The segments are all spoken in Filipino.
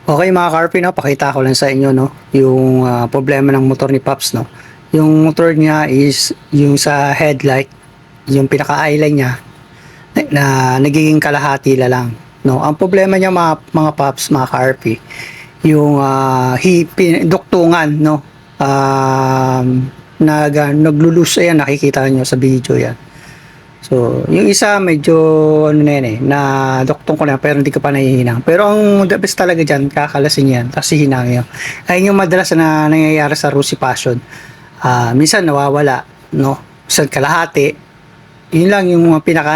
Okay mga Karpi, no, pakita ko lang sa inyo, no, yung problema ng motor ni Pops, no. Yung motor niya is yung sa headlight, yung pinaka-eyeline niya na nagiging kalahati la lang, no. Ang problema niya mga Pops, mga Karpi, yung duktungan, no. Naglulus, ayan, nakikita niyo sa video yan. So, yung isa medyo ano na yan na doktong ko na pero hindi ka pa nahihinang. Pero ang the best talaga dyan, kakalasin yan, tapos hihinangin yun. Ayun yung madalas na nangyayari sa Rusi Passion. Minsan nawawala, no? Minsan kalahati. Yun lang yung pinaka,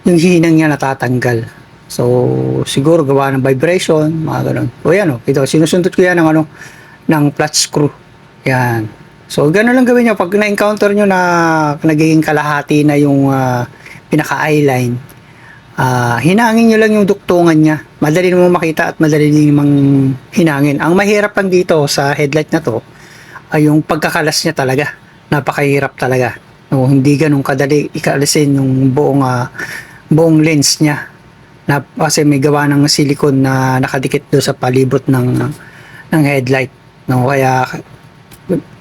yung hihinang niya natatanggal. So, siguro gawa ng vibration, mga ganun. O yan, ito, sinusundot ko yan ng ng flat screw. Yan. So, gano'n lang gawin nyo. Pag na-encounter nyo na nagiging kalahati na yung pinaka-eyeline, hinangin nyo lang yung duktungan niya. Madali mo makita at madali namang hinangin. Ang mahirap lang dito sa headlight na to ay yung pagkakalas niya talaga. Napakahirap talaga. No, hindi ganun kadali ikalisin yung buong lens niya. Kasi may gawa ng silicone na nakadikit do sa palibot ng headlight. No, kaya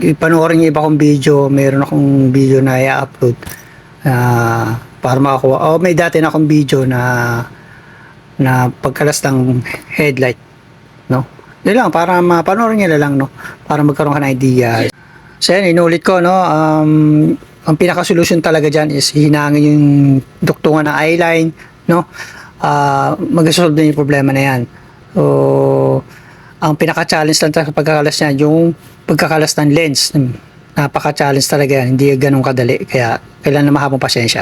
ipanoorin niyo iba kong video, meron akong video na i-upload para makakuha. May dati na akong video na pagkalas ng headlight, no. Yun lang, para mapanoorin niyo lang, no, para magkaroon ka ng idea. So yan, inulit ko, no, ang pinaka-solution talaga dyan is hinangin yung duktungan ng eyeline, no. Mag-solve din yung problema na yan. So, ang pinaka-challenge lang sa pagkakalas niya, yung pagkakalas ng lens. Napaka-challenge talaga yan. Hindi ganun kadali. Kaya kailangan na mahabang pasensya.